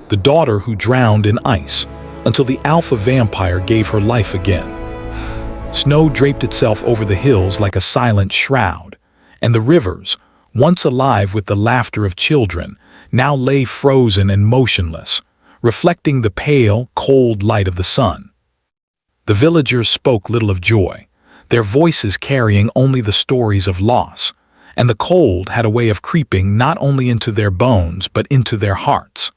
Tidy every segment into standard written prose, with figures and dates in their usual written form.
the daughter who drowned in ice, until the alpha vampire gave her life again. Snow draped itself over the hills like a silent shroud, and the rivers, once alive with the laughter of children, now lay frozen and motionless, reflecting the pale, cold light of the sun. The villagers spoke little of joy, their voices carrying only the stories of loss, and the cold had a way of creeping not only into their bones but into their hearts.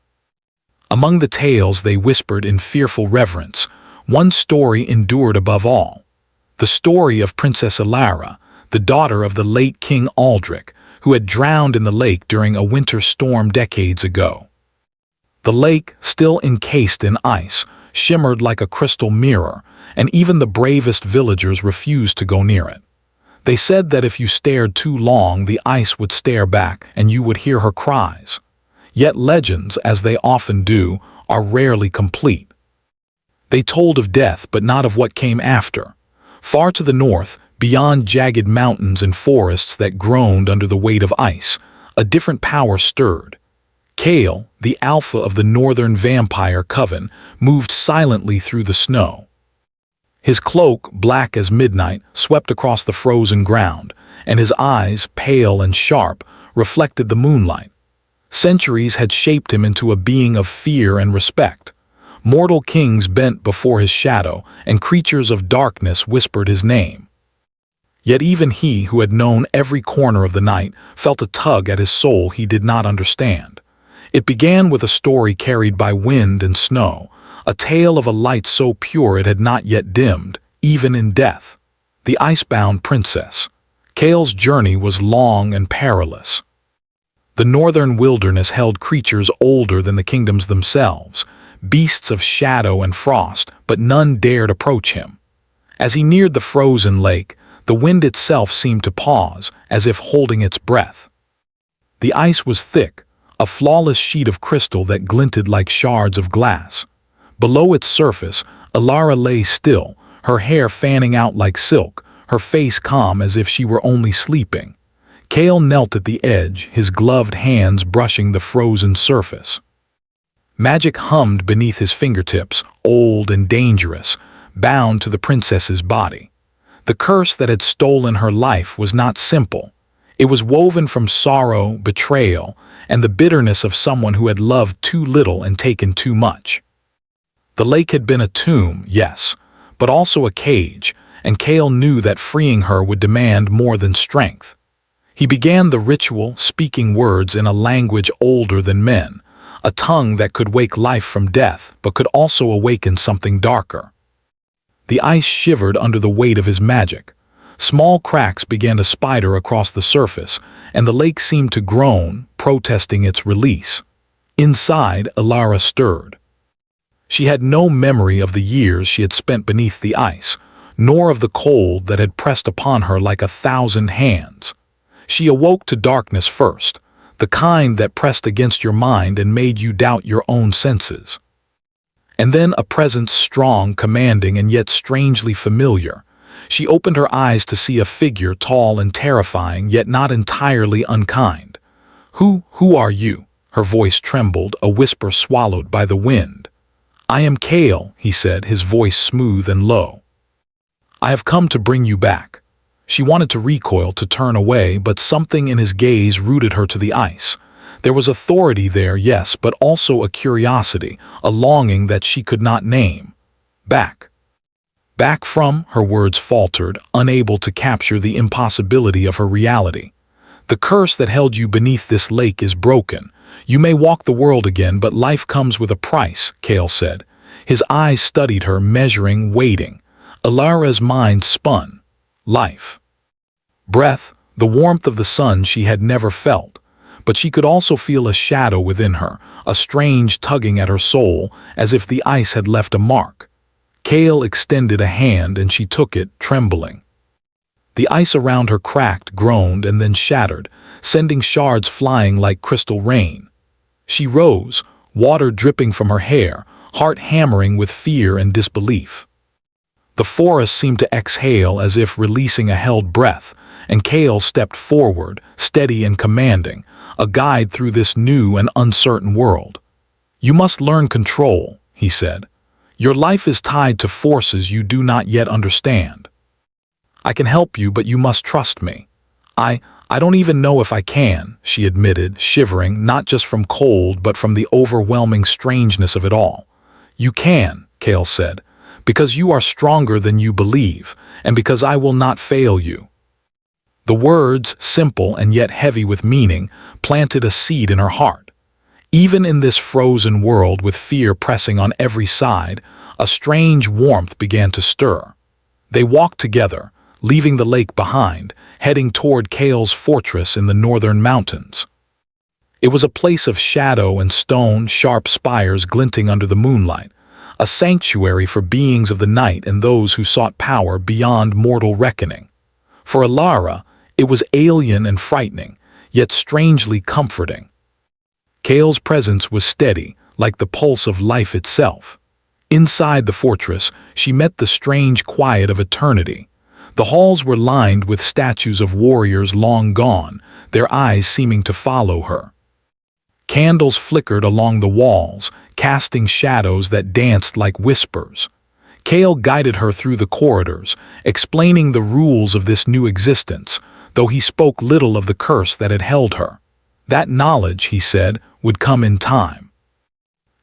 Among the tales they whispered in fearful reverence, one story endured above all: the story of Princess Alara, the daughter of the late King Aldrich, who had drowned in the lake during a winter storm decades ago. The lake, still encased in ice, shimmered like a crystal mirror, and even the bravest villagers refused to go near it. They said that if you stared too long, the ice would stare back and you would hear her cries. Yet legends, as they often do, are rarely complete. They told of death, but not of what came after. Far to the north, beyond jagged mountains and forests that groaned under the weight of ice, a different power stirred. Kale, the alpha of the northern vampire coven, moved silently through the snow. His cloak, black as midnight, swept across the frozen ground, and his eyes, pale and sharp, reflected the moonlight. Centuries had shaped him into a being of fear and respect. Mortal kings bent before his shadow, and creatures of darkness whispered his name. Yet even he, who had known every corner of the night, felt a tug at his soul he did not understand. It began with a story carried by wind and snow, a tale of a light so pure it had not yet dimmed, even in death. The icebound princess. Kale's journey was long and perilous. The northern wilderness held creatures older than the kingdoms themselves, beasts of shadow and frost, but none dared approach him. As he neared the frozen lake, the wind itself seemed to pause, as if holding its breath. The ice was thick, a flawless sheet of crystal that glinted like shards of glass. Below its surface, Alara lay still, her hair fanning out like silk, her face calm as if she were only sleeping. Kale knelt at the edge, his gloved hands brushing the frozen surface. Magic hummed beneath his fingertips, old and dangerous, bound to the princess's body. The curse that had stolen her life was not simple. It was woven from sorrow, betrayal, and the bitterness of someone who had loved too little and taken too much. The lake had been a tomb, yes, but also a cage, and Kale knew that freeing her would demand more than strength. He began the ritual, speaking words in a language older than men, a tongue that could wake life from death but could also awaken something darker. The ice shivered under the weight of his magic. Small cracks began to spider across the surface, and the lake seemed to groan, protesting its release. Inside, Alara stirred. She had no memory of the years she had spent beneath the ice, nor of the cold that had pressed upon her like 1,000 hands. She awoke to darkness first, the kind that pressed against your mind and made you doubt your own senses. And then a presence strong, commanding, and yet strangely familiar. She opened her eyes to see a figure tall and terrifying, yet not entirely unkind. Who are you?" Her voice trembled, a whisper swallowed by the wind. "I am Kale," he said, his voice smooth and low. "I have come to bring you back." She wanted to recoil, to turn away, but something in his gaze rooted her to the ice. There was authority there, yes, but also a curiosity, a longing that she could not name. Back. Back from, her words faltered, unable to capture the impossibility of her reality. "The curse that held you beneath this lake is broken. You may walk the world again, but life comes with a price," Kale said. His eyes studied her, measuring, waiting. Alara's mind spun. Life. Breath, the warmth of the sun she had never felt. But she could also feel a shadow within her, a strange tugging at her soul, as if the ice had left a mark. Kale extended a hand and she took it, trembling. The ice around her cracked, groaned, and then shattered, sending shards flying like crystal rain. She rose, water dripping from her hair, heart hammering with fear and disbelief. The forest seemed to exhale as if releasing a held breath, and Kale stepped forward, steady and commanding, a guide through this new and uncertain world. You must learn control, he said. Your life is tied to forces you do not yet understand. I can help you, but you must trust me. I don't even know if I can, she admitted, shivering not just from cold but from the overwhelming strangeness of it all. You can, Kale said, because you are stronger than you believe, and because I will not fail you. The words, simple and yet heavy with meaning, planted a seed in her heart. Even in this frozen world with fear pressing on every side, a strange warmth began to stir. They walked together, leaving the lake behind, heading toward Kale's fortress in the northern mountains. It was a place of shadow and stone, sharp spires glinting under the moonlight, a sanctuary for beings of the night and those who sought power beyond mortal reckoning. For Alara, it was alien and frightening, yet strangely comforting. Kale's presence was steady, like the pulse of life itself. Inside the fortress, she met the strange quiet of eternity. The halls were lined with statues of warriors long gone, their eyes seeming to follow her. Candles flickered along the walls, casting shadows that danced like whispers. Kale guided her through the corridors, explaining the rules of this new existence, though he spoke little of the curse that had held her. That knowledge, he said, would come in time.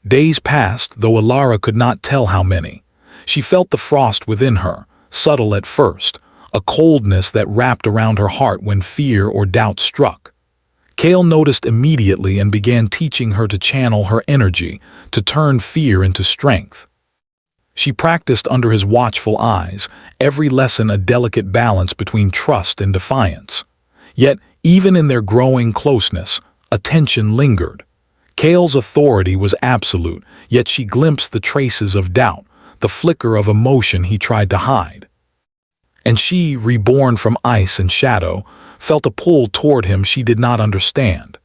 Days passed, though Alara could not tell how many. She felt the frost within her, subtle at first, a coldness that wrapped around her heart when fear or doubt struck. Kale noticed immediately and began teaching her to channel her energy, to turn fear into strength. She practiced under his watchful eyes, every lesson a delicate balance between trust and defiance. Yet, even in their growing closeness, a tension lingered. Kale's authority was absolute, yet she glimpsed the traces of doubt, the flicker of emotion he tried to hide. And she, reborn from ice and shadow, felt a pull toward him she did not understand.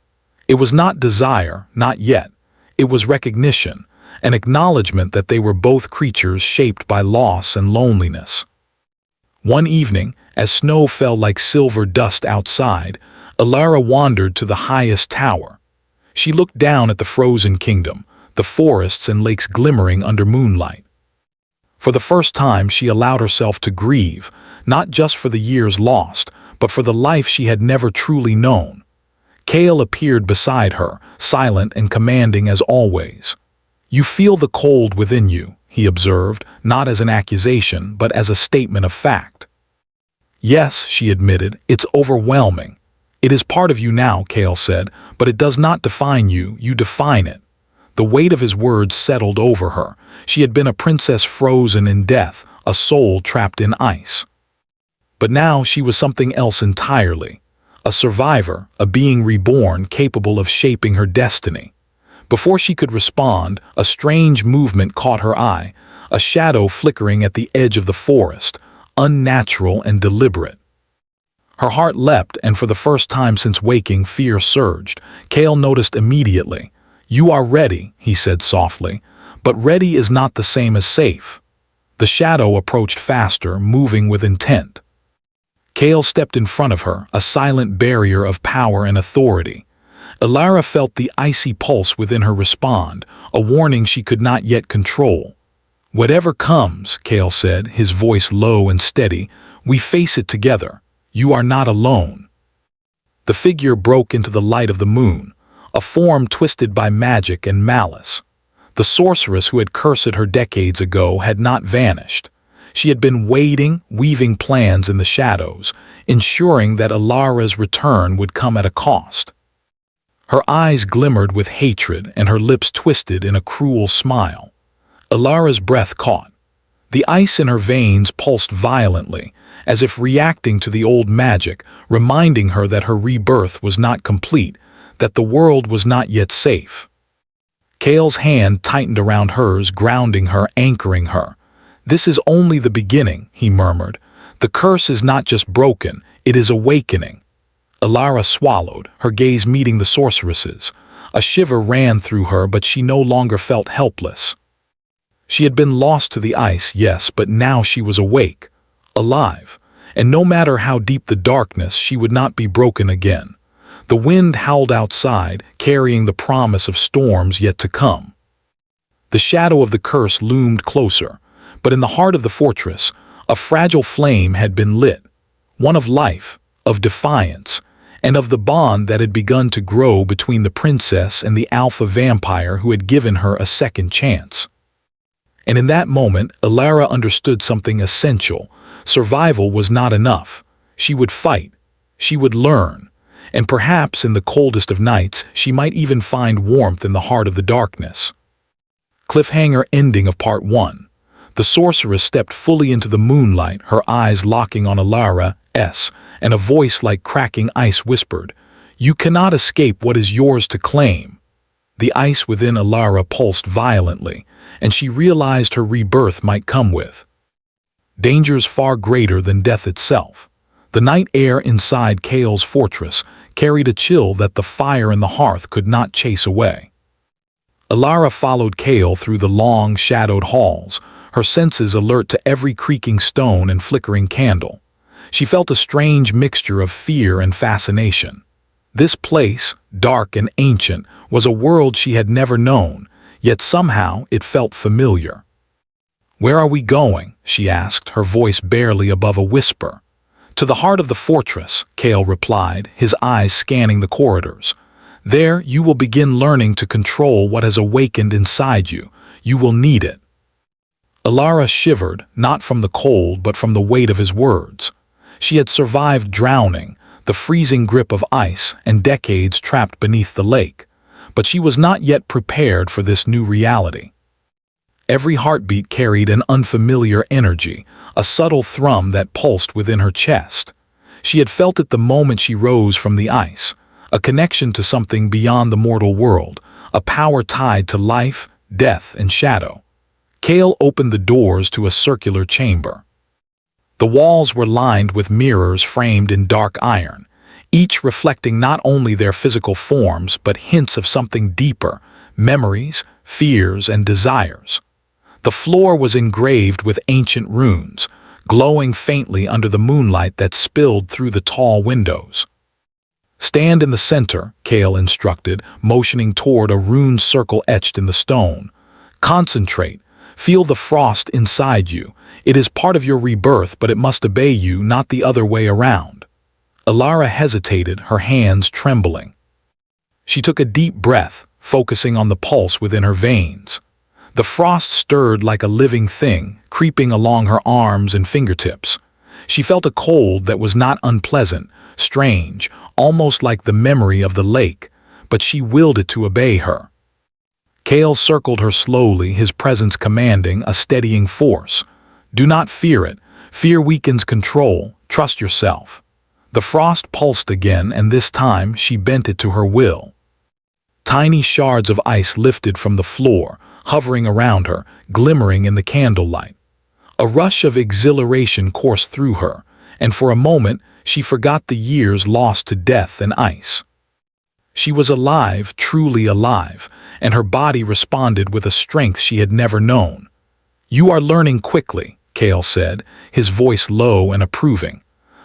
It was not desire, not yet. It was recognition, an acknowledgement that they were both creatures shaped by loss and loneliness. One evening, as snow fell like silver dust outside, Alara wandered to the highest tower. She looked down at the frozen kingdom, the forests and lakes glimmering under moonlight. For the first time she allowed herself to grieve, not just for the years lost, but for the life she had never truly known. Kale appeared beside her, silent and commanding as always. You feel the cold within you, he observed, not as an accusation, but as a statement of fact. Yes, she admitted, it's overwhelming. It is part of you now, Kale said, but it does not define you, you define it. The weight of his words settled over her. She had been a princess frozen in death, a soul trapped in ice. But now she was something else entirely. A survivor, a being reborn capable of shaping her destiny. Before she could respond, a strange movement caught her eye, a shadow flickering at the edge of the forest, unnatural and deliberate. Her heart leapt, and for the first time since waking, fear surged. Kale noticed immediately. You are ready, he said softly, but ready is not the same as safe. The shadow approached faster, moving with intent. Kale stepped in front of her, a silent barrier of power and authority. Alara felt the icy pulse within her respond, a warning she could not yet control. Whatever comes, Kale said, his voice low and steady, we face it together. You are not alone. The figure broke into the light of the moon, a form twisted by magic and malice. The sorceress who had cursed her decades ago had not vanished. She had been waiting, weaving plans in the shadows, ensuring that Alara's return would come at a cost. Her eyes glimmered with hatred and her lips twisted in a cruel smile. Alara's breath caught. The ice in her veins pulsed violently, as if reacting to the old magic, reminding her that her rebirth was not complete, that the world was not yet safe. Kale's hand tightened around hers, grounding her, anchoring her. This is only the beginning, he murmured. The curse is not just broken, it is awakening. Alara swallowed, her gaze meeting the sorceress's. A shiver ran through her, but she no longer felt helpless. She had been lost to the ice, yes, but now she was awake, alive, and no matter how deep the darkness, she would not be broken again. The wind howled outside, carrying the promise of storms yet to come. The shadow of the curse loomed closer, but in the heart of the fortress, a fragile flame had been lit, one of life, of defiance, and of the bond that had begun to grow between the princess and the alpha vampire who had given her a second chance. And in that moment, Alara understood something essential. Survival was not enough. She would fight. She would learn. And perhaps in the coldest of nights, she might even find warmth in the heart of the darkness. Cliffhanger ending of Part 1. The sorceress stepped fully into the moonlight, her eyes locking on Alara's, and a voice like cracking ice whispered, "You cannot escape what is yours to claim." The ice within Alara pulsed violently, and she realized her rebirth might come with dangers far greater than death itself. The night air inside Kale's fortress carried a chill that the fire in the hearth could not chase away. Alara followed Kale through the long, shadowed halls, her senses alert to every creaking stone and flickering candle. She felt a strange mixture of fear and fascination. This place, dark and ancient, was a world she had never known, yet somehow it felt familiar. "Where are we going?" she asked, her voice barely above a whisper. "To the heart of the fortress," Kale replied, his eyes scanning the corridors. "There you will begin learning to control what has awakened inside you. You will need it." Alara shivered, not from the cold but from the weight of his words. She had survived drowning, the freezing grip of ice, and decades trapped beneath the lake, but she was not yet prepared for this new reality. Every heartbeat carried an unfamiliar energy, a subtle thrum that pulsed within her chest. She had felt it the moment she rose from the ice, a connection to something beyond the mortal world, a power tied to life, death, and shadow. Kale opened the doors to a circular chamber. The walls were lined with mirrors framed in dark iron, each reflecting not only their physical forms but hints of something deeper, memories, fears, and desires. The floor was engraved with ancient runes, glowing faintly under the moonlight that spilled through the tall windows. "Stand in the center," Kale instructed, motioning toward a rune circle etched in the stone. "Concentrate. Feel the frost inside you. It is part of your rebirth, but it must obey you, not the other way around." Alara hesitated, her hands trembling. She took a deep breath, focusing on the pulse within her veins. The frost stirred like a living thing, creeping along her arms and fingertips. She felt a cold that was not unpleasant, strange, almost like the memory of the lake, but she willed it to obey her. Kale circled her slowly, his presence commanding, a steadying force. "Do not fear it. Fear weakens control. Trust yourself." The frost pulsed again, and this time she bent it to her will. Tiny shards of ice lifted from the floor, hovering around her, glimmering in the candlelight. A rush of exhilaration coursed through her, and for a moment she forgot the years lost to death and ice. She was alive, truly alive, and her body responded with a strength she had never known. "You are learning quickly," Kale said, his voice low and approving.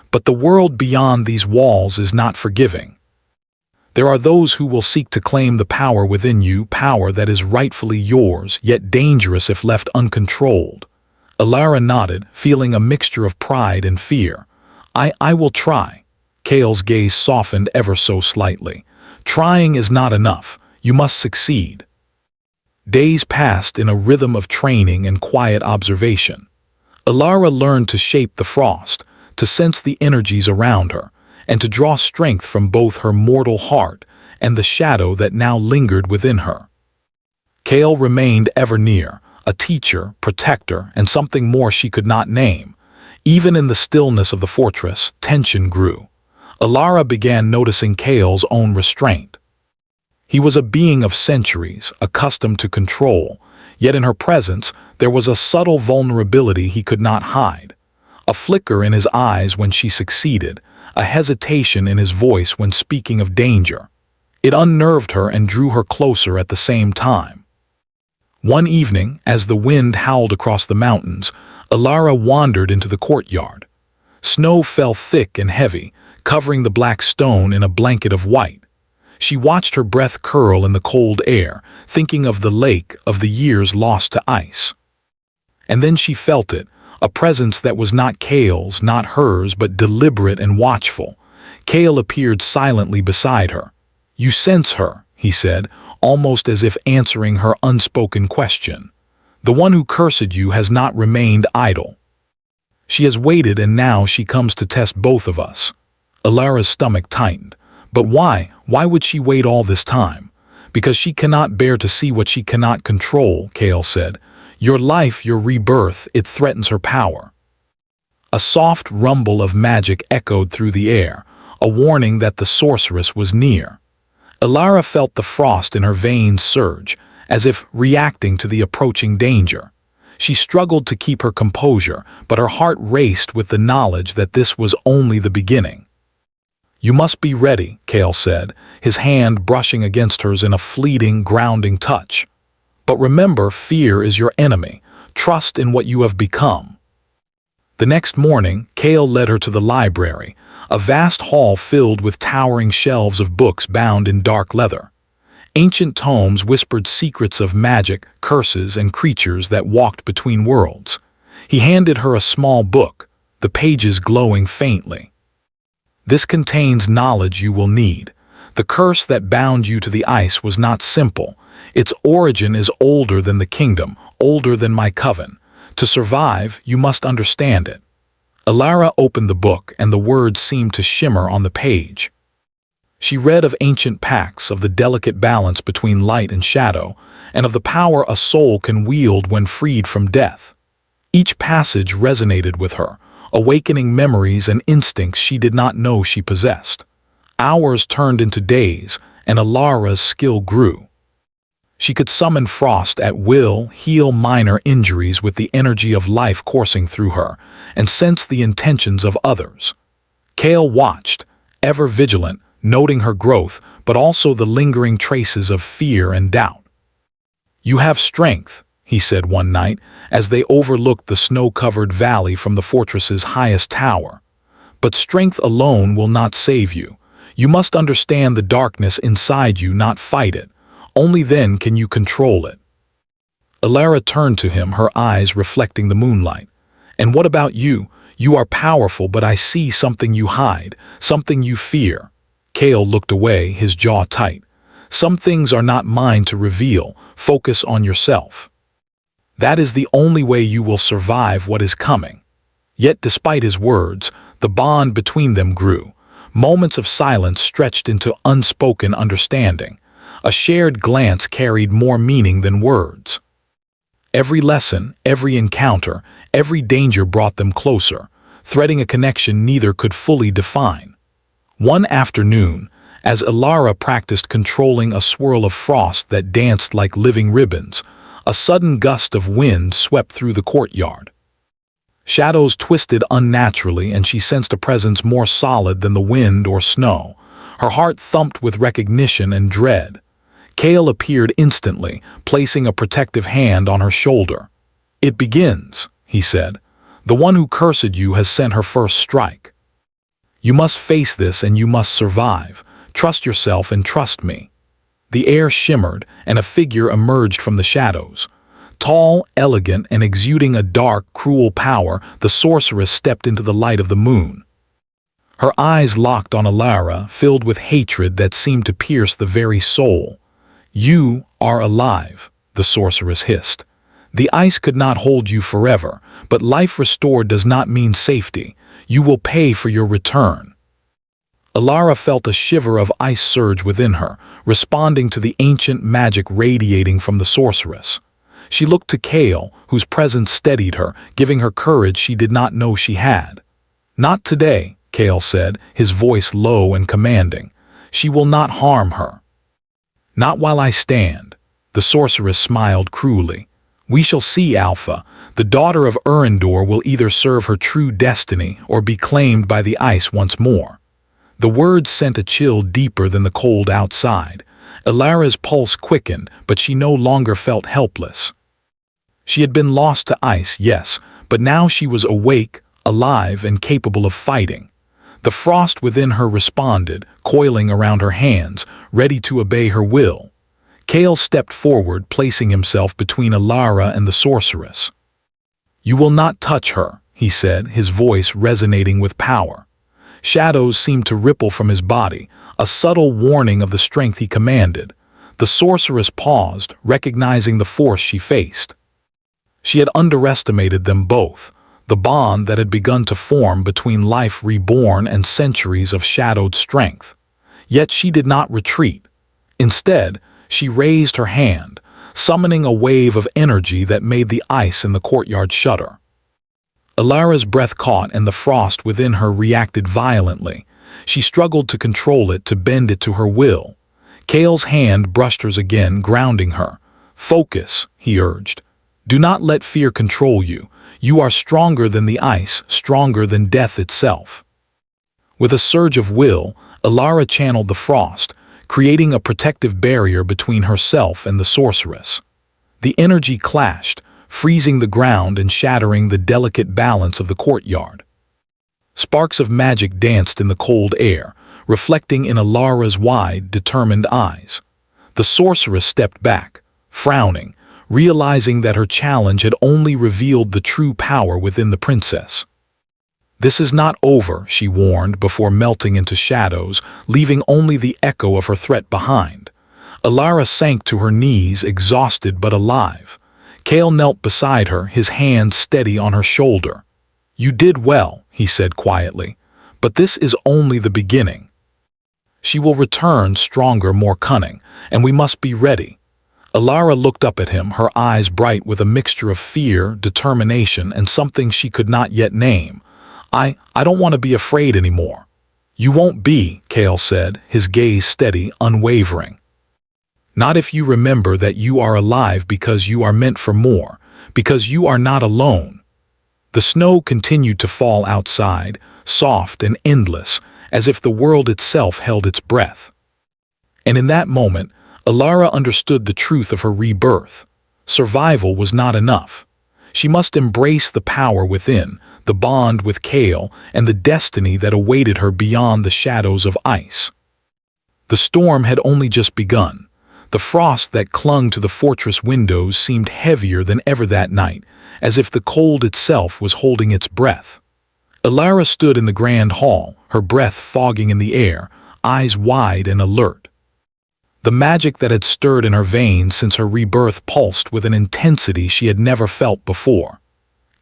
"But the world beyond these walls is not forgiving. There are those who will seek to claim the power within you, power that is rightfully yours, yet dangerous if left uncontrolled." Alara nodded, feeling a mixture of pride and fear. I will try." Kale's gaze softened ever so slightly. "Trying is not enough. You must succeed." Days passed in a rhythm of training and quiet observation. Alara learned to shape the frost, to sense the energies around her, and to draw strength from both her mortal heart and the shadow that now lingered within her. Kale remained ever near, a teacher, protector, and something more she could not name. Even in the stillness of the fortress, tension grew. Alara began noticing Kale's own restraint. He was a being of centuries, accustomed to control, yet in her presence there was a subtle vulnerability he could not hide. A flicker in his eyes when she succeeded, a hesitation in his voice when speaking of danger. It unnerved her and drew her closer at the same time. One evening, as the wind howled across the mountains, Alara wandered into the courtyard. Snow fell thick and heavy, covering the black stone in a blanket of white. She watched her breath curl in the cold air, thinking of the lake, of the years lost to ice. And then she felt it, a presence that was not Kale's, not hers, but deliberate and watchful. Kale appeared silently beside her. "You sense her," he said, almost as if answering her unspoken question. "The one who cursed you has not remained idle. She has waited, and now she comes to test both of us." Alara's stomach tightened. But why? Why would she wait all this time? "Because she cannot bear to see what she cannot control," Kale said. "Your life, your rebirth, it threatens her power." A soft rumble of magic echoed through the air, a warning that the sorceress was near. Alara felt the frost in her veins surge, as if reacting to the approaching danger. She struggled to keep her composure, but her heart raced with the knowledge that this was only the beginning. "You must be ready," Kale said, his hand brushing against hers in a fleeting, grounding touch. "But remember, fear is your enemy. Trust in what you have become." The next morning, Kale led her to the library, a vast hall filled with towering shelves of books bound in dark leather. Ancient tomes whispered secrets of magic, curses, and creatures that walked between worlds. He handed her a small book, the pages glowing faintly. "This contains knowledge you will need. The curse that bound you to the ice was not simple. Its origin is older than the kingdom, older than my coven. To survive, you must understand it." Alara opened the book, and the words seemed to shimmer on the page. She read of ancient pacts, of the delicate balance between light and shadow, and of the power a soul can wield when freed from death. Each passage resonated with her, awakening memories and instincts she did not know she possessed. Hours turned into days, and Alara's skill grew. She could summon frost at will, heal minor injuries with the energy of life coursing through her, and sense the intentions of others. Kale watched, ever vigilant, noting her growth, but also the lingering traces of fear and doubt. "You have strength," he said one night, as they overlooked the snow-covered valley from the fortress's highest tower. "But strength alone will not save you. You must understand the darkness inside you, not fight it. Only then can you control it." Alara turned to him, her eyes reflecting the moonlight. "And what about you? You are powerful, but I see something you hide, something you fear." Kale looked away, his jaw tight. "Some things are not mine to reveal. Focus on yourself. That is the only way you will survive what is coming." Yet despite his words, the bond between them grew. Moments of silence stretched into unspoken understanding. A shared glance carried more meaning than words. Every lesson, every encounter, every danger brought them closer, threading a connection neither could fully define. One afternoon, as Alara practiced controlling a swirl of frost that danced like living ribbons, a sudden gust of wind swept through the courtyard. Shadows twisted unnaturally, and she sensed a presence more solid than the wind or snow. Her heart thumped with recognition and dread. Kale appeared instantly, placing a protective hand on her shoulder. "It begins," he said. "The one who cursed you has sent her first strike. You must face this, and you must survive. Trust yourself and trust me." The air shimmered, and a figure emerged from the shadows. Tall, elegant, and exuding a dark, cruel power, the sorceress stepped into the light of the moon. Her eyes locked on Alara, filled with hatred that seemed to pierce the very soul. "You are alive," the sorceress hissed. "The ice could not hold you forever, but life restored does not mean safety. You will pay for your return." Alara felt a shiver of ice surge within her, responding to the ancient magic radiating from the sorceress. She looked to Kale, whose presence steadied her, giving her courage she did not know she had. "Not today," Kale said, his voice low and commanding. "She will not harm her." "Not while I stand," the sorceress smiled cruelly. "We shall see, Alpha. The daughter of Urindor will either serve her true destiny or be claimed by the ice once more." The words sent a chill deeper than the cold outside. Alara's pulse quickened, but she no longer felt helpless. She had been lost to ice, yes, but now she was awake, alive, and capable of fighting. The frost within her responded, coiling around her hands, ready to obey her will. Kale stepped forward, placing himself between Alara and the sorceress. "You will not touch her," he said, his voice resonating with power. Shadows seemed to ripple from his body, a subtle warning of the strength he commanded. The sorceress paused, recognizing the force she faced. She had underestimated them both, the bond that had begun to form between life reborn and centuries of shadowed strength. Yet she did not retreat. Instead, she raised her hand, summoning a wave of energy that made the ice in the courtyard shudder. Alara's breath caught and the frost within her reacted violently. She struggled to control it, to bend it to her will. Kale's hand brushed hers again, grounding her. "Focus," he urged. "Do not let fear control you. You are stronger than the ice, stronger than death itself." With a surge of will, Alara channeled the frost, creating a protective barrier between herself and the sorceress. The energy clashed, freezing the ground and shattering the delicate balance of the courtyard. Sparks of magic danced in the cold air, reflecting in Alara's wide, determined eyes. The sorceress stepped back, frowning, realizing that her challenge had only revealed the true power within the princess. "This is not over," she warned before melting into shadows, leaving only the echo of her threat behind. Alara sank to her knees, exhausted but alive. Kale knelt beside her, his hand steady on her shoulder. "You did well," he said quietly, "but this is only the beginning. She will return stronger, more cunning, and we must be ready." Alara looked up at him, her eyes bright with a mixture of fear, determination, and something she could not yet name. I don't want to be afraid anymore." "You won't be," Kale said, his gaze steady, unwavering. "Not if you remember that you are alive because you are meant for more, because you are not alone." The snow continued to fall outside, soft and endless, as if the world itself held its breath. And in that moment, Alara understood the truth of her rebirth. Survival was not enough. She must embrace the power within, the bond with Kale, and the destiny that awaited her beyond the shadows of ice. The storm had only just begun. The frost that clung to the fortress windows seemed heavier than ever that night, as if the cold itself was holding its breath. Alara stood in the grand hall, her breath fogging in the air, eyes wide and alert. The magic that had stirred in her veins since her rebirth pulsed with an intensity she had never felt before.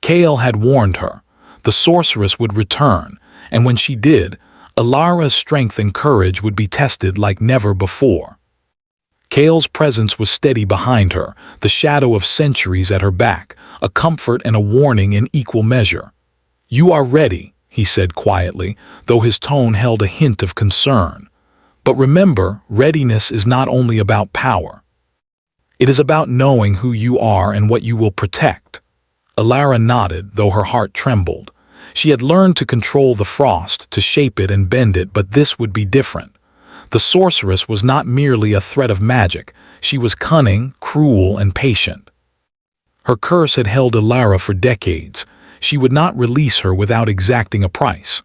Kale had warned her. The sorceress would return, and when she did, Alara's strength and courage would be tested like never before. Kale's presence was steady behind her, the shadow of centuries at her back, a comfort and a warning in equal measure. "You are ready," he said quietly, though his tone held a hint of concern. "But remember, readiness is not only about power. It is about knowing who you are and what you will protect." Alara nodded, though her heart trembled. She had learned to control the frost, to shape it and bend it, but this would be different. The sorceress was not merely a threat of magic. She was cunning, cruel, and patient. Her curse had held Alara for decades. She would not release her without exacting a price.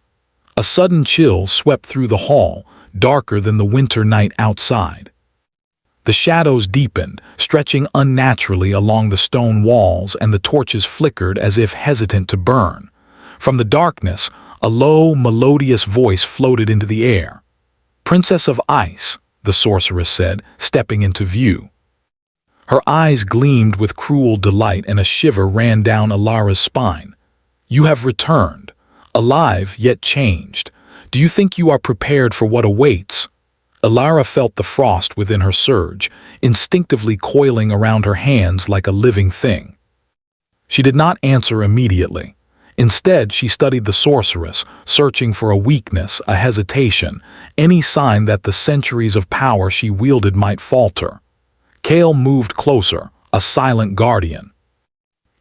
A sudden chill swept through the hall, darker than the winter night outside. The shadows deepened, stretching unnaturally along the stone walls, and the torches flickered as if hesitant to burn. From the darkness, a low, melodious voice floated into the air. "Princess of Ice," the sorceress said, stepping into view. Her eyes gleamed with cruel delight and a shiver ran down Alara's spine. "You have returned, alive yet changed. Do you think you are prepared for what awaits?" Alara felt the frost within her surge, instinctively coiling around her hands like a living thing. She did not answer immediately. Instead, she studied the sorceress, searching for a weakness, a hesitation, any sign that the centuries of power she wielded might falter. Kale moved closer, a silent guardian.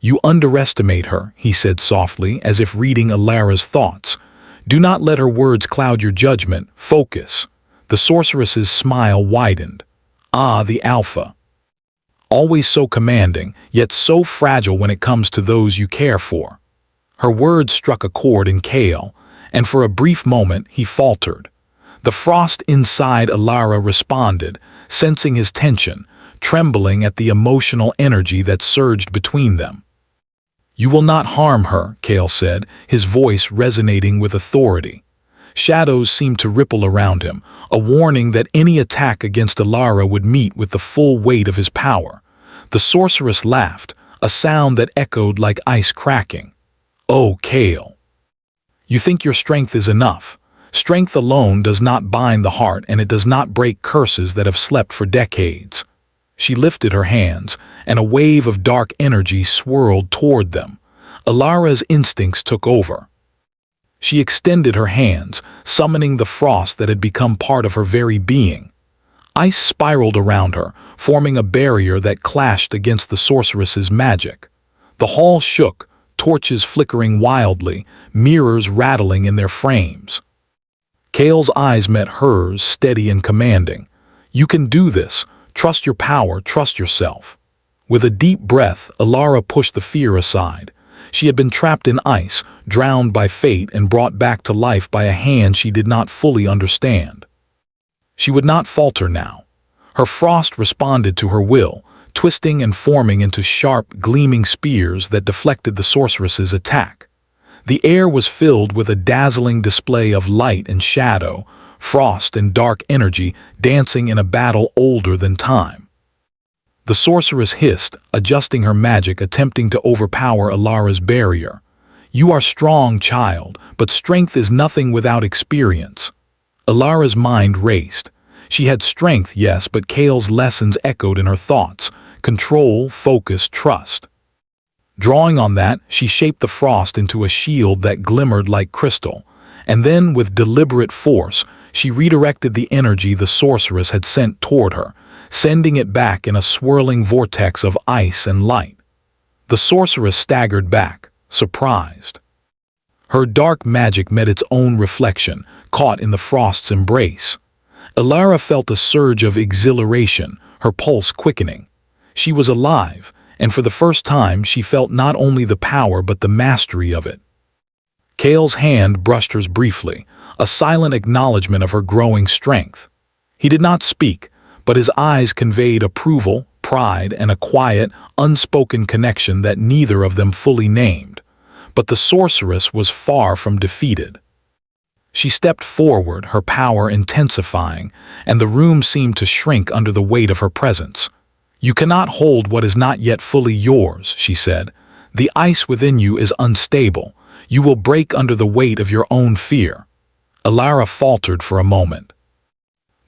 "You underestimate her," he said softly, as if reading Alara's thoughts. "Do not let her words cloud your judgment. Focus." The sorceress's smile widened. "Ah, the Alpha. Always so commanding, yet so fragile when it comes to those you care for." Her words struck a chord in Kale, and for a brief moment he faltered. The frost inside Alara responded, sensing his tension, trembling at the emotional energy that surged between them. "You will not harm her," Kale said, his voice resonating with authority. Shadows seemed to ripple around him, a warning that any attack against Alara would meet with the full weight of his power. The sorceress laughed, a sound that echoed like ice cracking. "Oh, Kale. You think your strength is enough. Strength alone does not bind the heart, and it does not break curses that have slept for decades." She lifted her hands, and a wave of dark energy swirled toward them. Alara's instincts took over. She extended her hands, summoning the frost that had become part of her very being. Ice spiraled around her, forming a barrier that clashed against the sorceress's magic. The hall shook, torches flickering wildly, mirrors rattling in their frames. Kale's eyes met hers, steady and commanding. "You can do this. Trust your power, trust yourself." With a deep breath, Alara pushed the fear aside. She had been trapped in ice, drowned by fate, and brought back to life by a hand she did not fully understand. She would not falter now. Her frost responded to her will, twisting and forming into sharp, gleaming spears that deflected the sorceress's attack. The air was filled with a dazzling display of light and shadow, frost and dark energy dancing in a battle older than time. The sorceress hissed, adjusting her magic, attempting to overpower Alara's barrier. "You are strong, child, but strength is nothing without experience." Alara's mind raced. She had strength, yes, but Kale's lessons echoed in her thoughts: control, focus, trust. Drawing on that, she shaped the frost into a shield that glimmered like crystal, and then, with deliberate force, she redirected the energy the sorceress had sent toward her, sending it back in a swirling vortex of ice and light. The sorceress staggered back, surprised. Her dark magic met its own reflection, caught in the frost's embrace. Alara felt a surge of exhilaration, her pulse quickening. She was alive, and for the first time she felt not only the power but the mastery of it. Kale's hand brushed hers briefly, a silent acknowledgement of her growing strength. He did not speak, but his eyes conveyed approval, pride, and a quiet, unspoken connection that neither of them fully named. But the sorceress was far from defeated. She stepped forward, her power intensifying, and the room seemed to shrink under the weight of her presence. "You cannot hold what is not yet fully yours," she said. "The ice within you is unstable. You will break under the weight of your own fear." Alara faltered for a moment.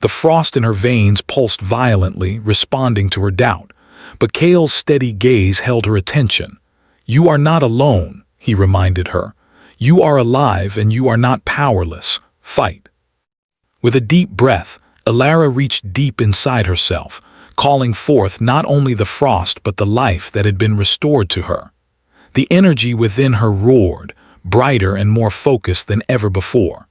The frost in her veins pulsed violently, responding to her doubt, but Kale's steady gaze held her attention. "You are not alone," he reminded her. "You are alive and you are not powerless. Fight." With a deep breath, Alara reached deep inside herself, calling forth not only the frost but the life that had been restored to her. The energy within her roared, brighter and more focused than ever before.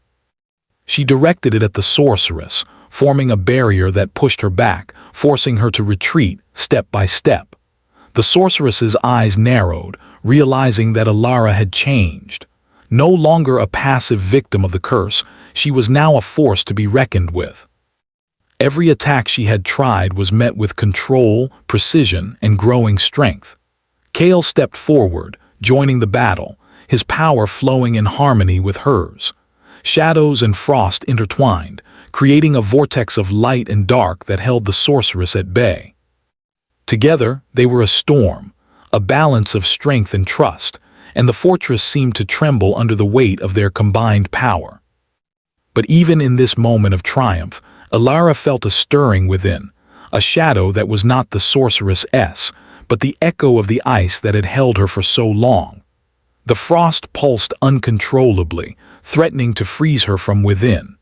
She directed it at the sorceress, forming a barrier that pushed her back, forcing her to retreat step by step. The sorceress's eyes narrowed, realizing that Alara had changed. No longer a passive victim of the curse, she was now a force to be reckoned with. Every attack she had tried was met with control, precision, and growing strength. Kale stepped forward, joining the battle, his power flowing in harmony with hers. Shadows and frost intertwined, creating a vortex of light and dark that held the sorceress at bay. Together, they were a storm, a balance of strength and trust, and the fortress seemed to tremble under the weight of their combined power. But even in this moment of triumph, Alara felt a stirring within, a shadow that was not the sorceress', but the echo of the ice that had held her for so long. The frost pulsed uncontrollably, threatening to freeze her from within.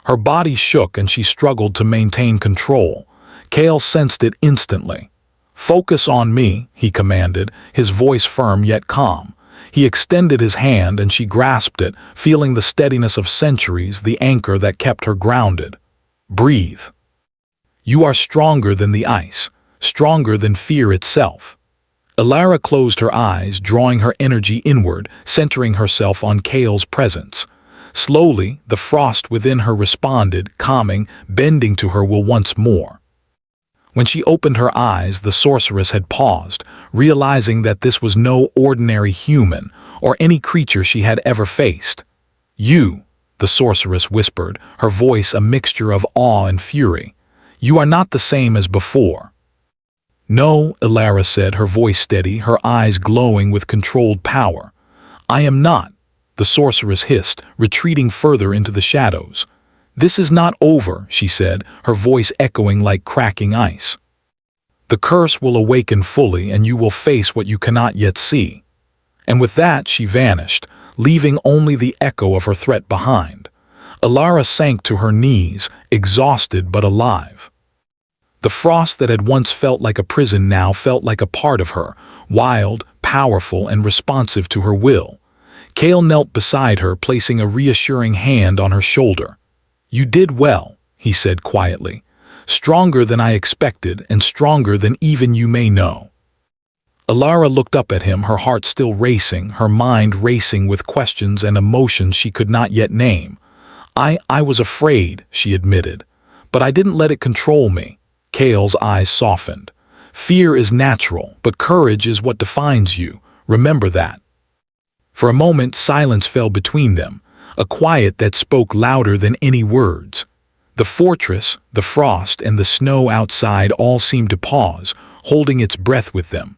Her body shook and she struggled to maintain control. Kale sensed it instantly. "Focus on me," he commanded, his voice firm yet calm. He extended his hand and she grasped it, feeling the steadiness of centuries, the anchor that kept her grounded. "Breathe. You are stronger than the ice, stronger than fear itself." Alara closed her eyes, drawing her energy inward, centering herself on Kale's presence. Slowly, the frost within her responded, calming, bending to her will once more. When she opened her eyes, the sorceress had paused, realizing that this was no ordinary human or any creature she had ever faced. "You," the sorceress whispered, her voice a mixture of awe and fury. "You are not the same as before." "No," Elara said, her voice steady, her eyes glowing with controlled power. "I am not," the sorceress hissed, retreating further into the shadows. "This is not over," she said, her voice echoing like cracking ice. "The curse will awaken fully, and you will face what you cannot yet see." And with that she vanished, leaving only the echo of her threat behind. Elara sank to her knees, exhausted but alive. The frost that had once felt like a prison now felt like a part of her, wild, powerful, and responsive to her will. Kale knelt beside her, placing a reassuring hand on her shoulder. "You did well," he said quietly. "Stronger than I expected, and stronger than even you may know." Elara looked up at him, her heart still racing, her mind racing with questions and emotions she could not yet name. I was afraid," she admitted, "but I didn't let it control me." Kale's eyes softened. "Fear is natural, but courage is what defines you. Remember that." For a moment, silence fell between them, a quiet that spoke louder than any words. The fortress, the frost, and the snow outside all seemed to pause, holding its breath with them.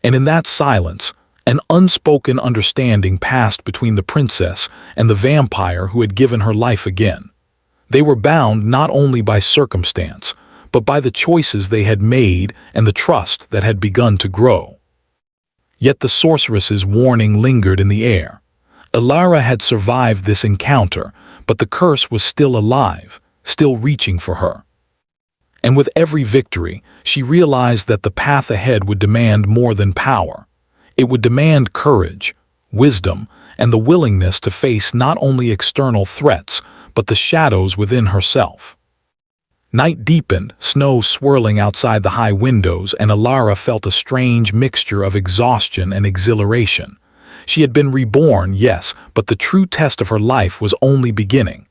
And in that silence, an unspoken understanding passed between the princess and the vampire who had given her life again. They were bound not only by circumstance, but by the choices they had made and the trust that had begun to grow. Yet the sorceress's warning lingered in the air. Elara had survived this encounter, but the curse was still alive, still reaching for her. And with every victory, she realized that the path ahead would demand more than power. It would demand courage, wisdom, and the willingness to face not only external threats, but the shadows within herself. Night deepened, snow swirling outside the high windows, and Elara felt a strange mixture of exhaustion and exhilaration. She had been reborn, yes, but the true test of her life was only beginning.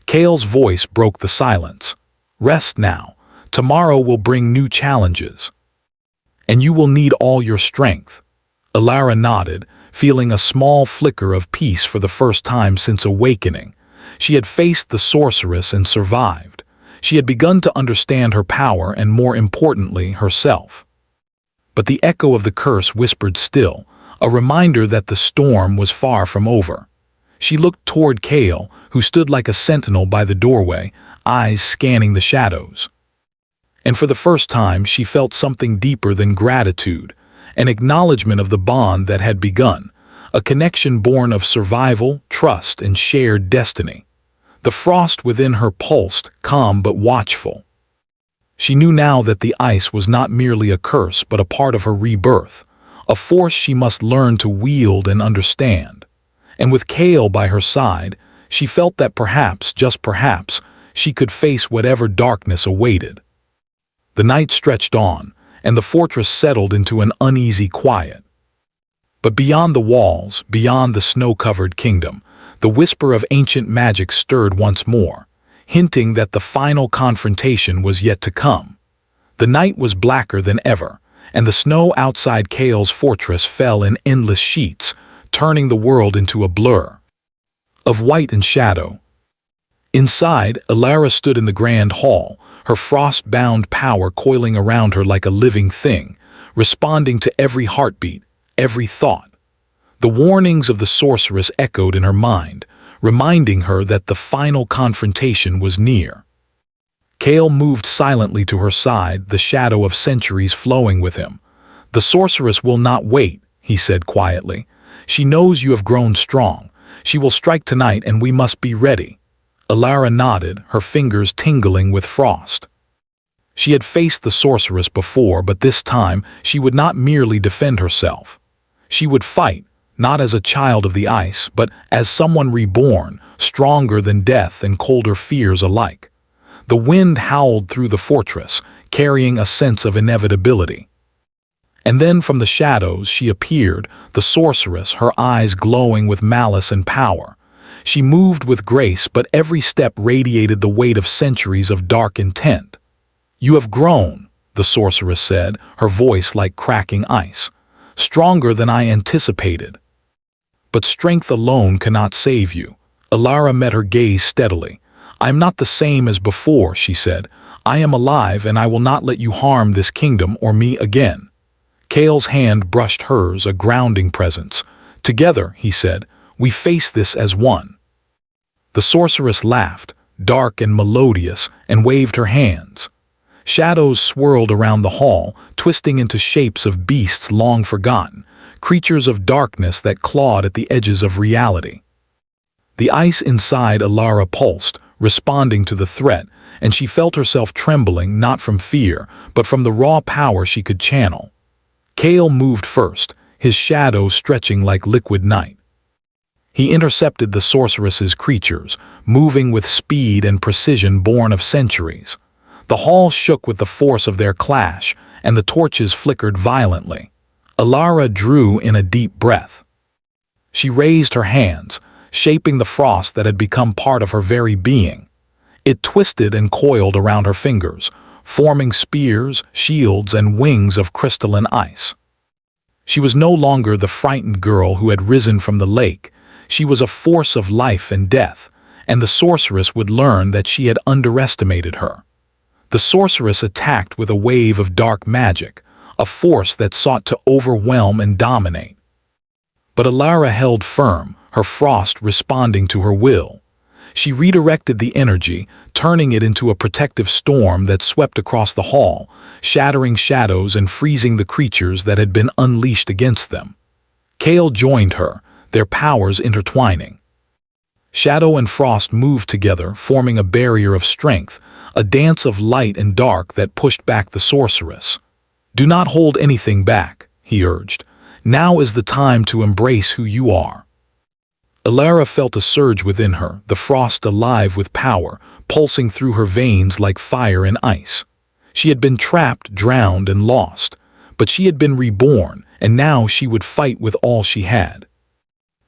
Kale's voice broke the silence. "Rest now. Tomorrow will bring new challenges. And you will need all your strength." Elara nodded, feeling a small flicker of peace for the first time since awakening. She had faced the sorceress and survived. She had begun to understand her power and, more importantly, herself. But the echo of the curse whispered still, a reminder that the storm was far from over. She looked toward Kale, who stood like a sentinel by the doorway, eyes scanning the shadows. And for the first time she felt something deeper than gratitude, an acknowledgement of the bond that had begun, a connection born of survival, trust, and shared destiny. The frost within her pulsed, calm but watchful. She knew now that the ice was not merely a curse but a part of her rebirth, a force she must learn to wield and understand. And with Kale by her side, she felt that perhaps, just perhaps, she could face whatever darkness awaited. The night stretched on, and the fortress settled into an uneasy quiet. But beyond the walls, beyond the snow-covered kingdom, the whisper of ancient magic stirred once more, hinting that the final confrontation was yet to come. The night was blacker than ever, and the snow outside Kale's fortress fell in endless sheets, turning the world into a blur of white and shadow. Inside, Elara stood in the grand hall, her frost-bound power coiling around her like a living thing, responding to every heartbeat, every thought. The warnings of the sorceress echoed in her mind, reminding her that the final confrontation was near. Kale moved silently to her side, the shadow of centuries flowing with him. "The sorceress will not wait," he said quietly. "She knows you have grown strong. She will strike tonight, and we must be ready." Elara nodded, her fingers tingling with frost. She had faced the sorceress before, but this time she would not merely defend herself. She would fight, not as a child of the ice, but as someone reborn, stronger than death and colder fears alike. The wind howled through the fortress, carrying a sense of inevitability. And then from the shadows she appeared, the sorceress, her eyes glowing with malice and power. She moved with grace, but every step radiated the weight of centuries of dark intent. "You have grown," the sorceress said, her voice like cracking ice. "Stronger than I anticipated. But strength alone cannot save you." Alara met her gaze steadily. "I am not the same as before," she said. "I am alive, and I will not let you harm this kingdom or me again." Kale's hand brushed hers, a grounding presence. "Together," he said, "we face this as one." The sorceress laughed, dark and melodious, and waved her hands. Shadows swirled around the hall, twisting into shapes of beasts long forgotten, creatures of darkness that clawed at the edges of reality. The ice inside Alara pulsed, responding to the threat, and she felt herself trembling not from fear, but from the raw power she could channel. Kale moved first, his shadow stretching like liquid night. He intercepted the sorceress's creatures, moving with speed and precision born of centuries. The hall shook with the force of their clash, and the torches flickered violently. Alara drew in a deep breath. She raised her hands, shaping the frost that had become part of her very being. It twisted and coiled around her fingers, forming spears, shields, and wings of crystalline ice. She was no longer the frightened girl who had risen from the lake. She was a force of life and death, and the sorceress would learn that she had underestimated her. The sorceress attacked with a wave of dark magic, a force that sought to overwhelm and dominate. But Alara held firm, her frost responding to her will. She redirected the energy, turning it into a protective storm that swept across the hall, shattering shadows and freezing the creatures that had been unleashed against them. Kale joined her, their powers intertwining. Shadow and frost moved together, forming a barrier of strength, a dance of light and dark that pushed back the sorceress. "Do not hold anything back," he urged. "Now is the time to embrace who you are." Alara felt a surge within her, the frost alive with power, pulsing through her veins like fire and ice. She had been trapped, drowned, and lost, but she had been reborn, and now she would fight with all she had.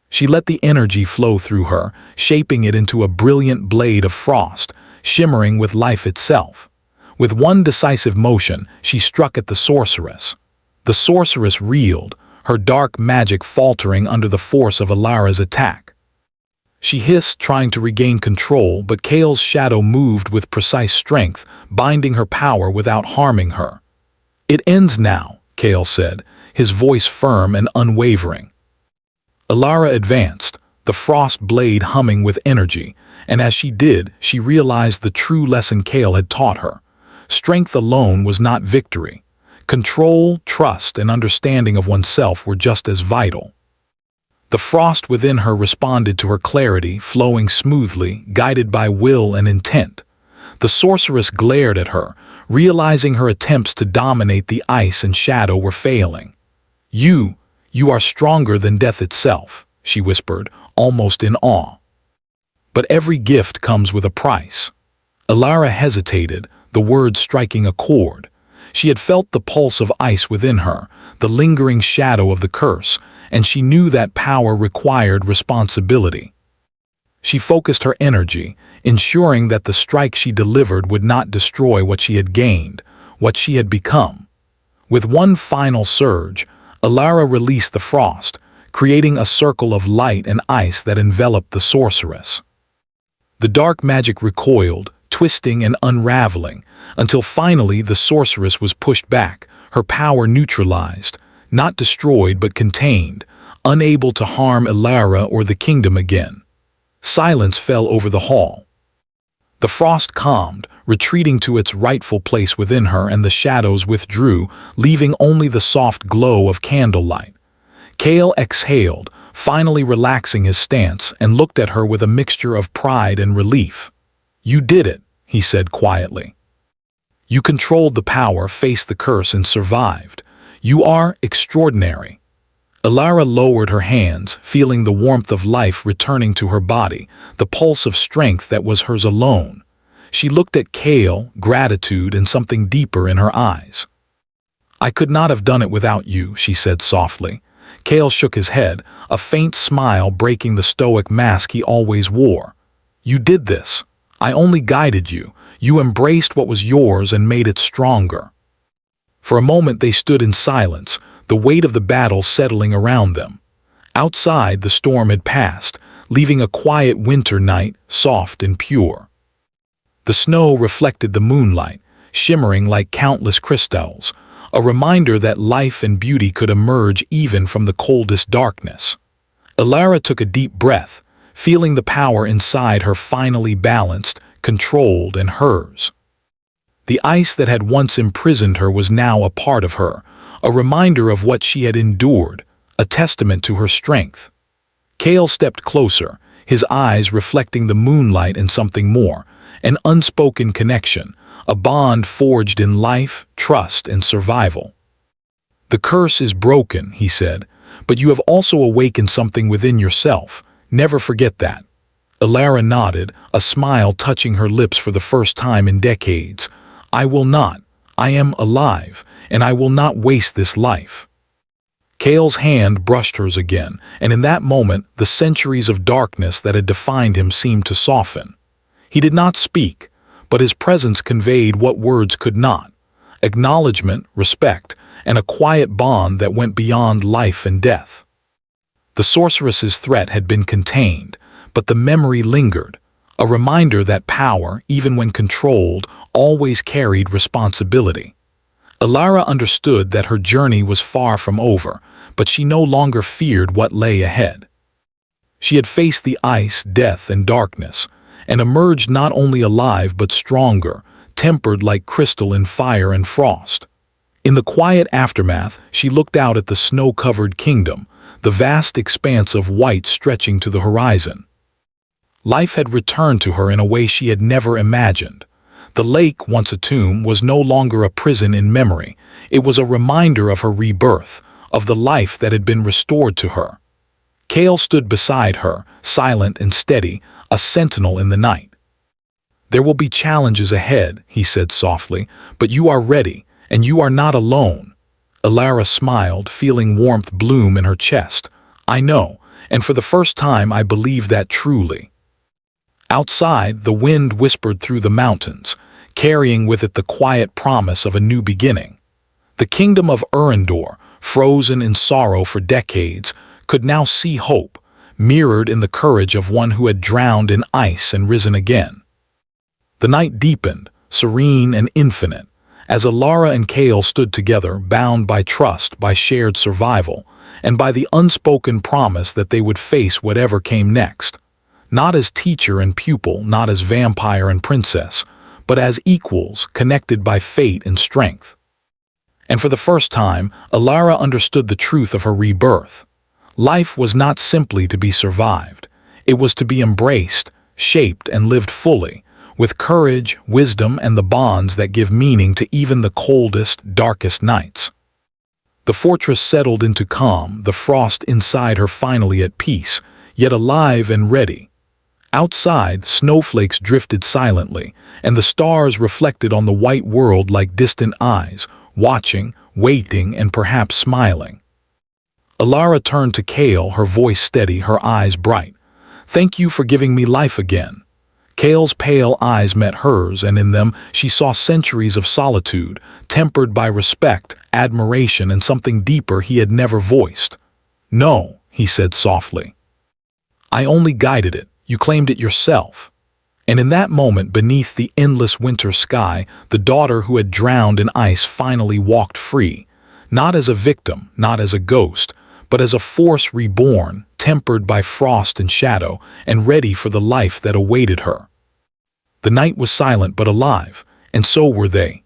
She let the energy flow through her, shaping it into a brilliant blade of frost, shimmering with life itself. With one decisive motion, she struck at the sorceress. The sorceress reeled, her dark magic faltering under the force of Alara's attack. She hissed, trying to regain control, but Kale's shadow moved with precise strength, binding her power without harming her. "It ends now," Kale said, his voice firm and unwavering. Alara advanced, the frost blade humming with energy, and as she did, she realized the true lesson Kale had taught her. Strength alone was not victory. Control, trust, and understanding of oneself were just as vital. The frost within her responded to her clarity, flowing smoothly, guided by will and intent. The sorceress glared at her, realizing her attempts to dominate the ice and shadow were failing. You are stronger than death itself," she whispered, almost in awe. "But every gift comes with a price." Alara hesitated, the words striking a chord. She had felt the pulse of ice within her, the lingering shadow of the curse, and she knew that power required responsibility. She focused her energy, ensuring that the strike she delivered would not destroy what she had gained, what she had become. With one final surge, Alara released the frost, creating a circle of light and ice that enveloped the sorceress. The dark magic recoiled, twisting and unraveling, until finally the sorceress was pushed back, her power neutralized, not destroyed but contained, unable to harm Alara or the kingdom again. Silence fell over the hall. The frost calmed, retreating to its rightful place within her, and the shadows withdrew, leaving only the soft glow of candlelight. Kale exhaled, finally relaxing his stance, and looked at her with a mixture of pride and relief. "You did it," he said quietly. "You controlled the power, faced the curse, and survived. You are extraordinary." Alara lowered her hands, feeling the warmth of life returning to her body, the pulse of strength that was hers alone. She looked at Kale, gratitude and something deeper in her eyes. "I could not have done it without you," she said softly. Kale shook his head, a faint smile breaking the stoic mask he always wore. You did this. I only guided you. You embraced what was yours and made it stronger. For a moment they stood in silence, the weight of the battle settling around them. Outside, the storm had passed, leaving a quiet winter night, soft and pure. The snow reflected the moonlight, shimmering like countless crystals, a reminder that life and beauty could emerge even from the coldest darkness. Elara took a deep breath, feeling the power inside her finally balanced, controlled, and hers. The ice that had once imprisoned her was now a part of her, a reminder of what she had endured, a testament to her strength. Kale stepped closer, his eyes reflecting the moonlight and something more, an unspoken connection, a bond forged in life, trust, and survival. The curse is broken, he said, but you have also awakened something within yourself. Never forget that. Elara nodded, a smile touching her lips for the first time in decades. I will not. I am alive, and I will not waste this life. Kale's hand brushed hers again, and in that moment, the centuries of darkness that had defined him seemed to soften. He did not speak, but his presence conveyed what words could not: acknowledgement, respect, and a quiet bond that went beyond life and death. The sorceress's threat had been contained, but the memory lingered, a reminder that power, even when controlled, always carried responsibility. Elara understood that her journey was far from over, but she no longer feared what lay ahead. She had faced the ice, death, and darkness, and emerged not only alive but stronger, tempered like crystal in fire and frost. In the quiet aftermath, she looked out at the snow-covered kingdom, the vast expanse of white stretching to the horizon. Life had returned to her in a way she had never imagined. The lake, once a tomb, was no longer a prison in memory. It was a reminder of her rebirth, of the life that had been restored to her. Kale stood beside her, silent and steady, a sentinel in the night. There will be challenges ahead, he said softly, but you are ready, and you are not alone. Elara smiled, feeling warmth bloom in her chest. I know, and for the first time I believe that truly. Outside, the wind whispered through the mountains, carrying with it the quiet promise of a new beginning. The kingdom of Urendor, frozen in sorrow for decades, could now see hope, mirrored in the courage of one who had drowned in ice and risen again. The night deepened, serene and infinite, as Elara and Kale stood together, bound by trust, by shared survival, and by the unspoken promise that they would face whatever came next. Not as teacher and pupil, not as vampire and princess, but as equals, connected by fate and strength. And for the first time, Elara understood the truth of her rebirth. Life was not simply to be survived. It was to be embraced, shaped, and lived fully, with courage, wisdom, and the bonds that give meaning to even the coldest, darkest nights. The fortress settled into calm, the frost inside her finally at peace, yet alive and ready. Outside, snowflakes drifted silently, and the stars reflected on the white world like distant eyes, watching, waiting, and perhaps smiling. Elara turned to Kale, her voice steady, her eyes bright. Thank you for giving me life again. Kale's pale eyes met hers, and in them she saw centuries of solitude, tempered by respect, admiration, and something deeper he had never voiced. No, he said softly. I only guided it. You claimed it yourself. And in that moment, beneath the endless winter sky, the daughter who had drowned in ice finally walked free, not as a victim, not as a ghost, but as a force reborn, tempered by frost and shadow, and ready for the life that awaited her. The night was silent but alive, and so were they.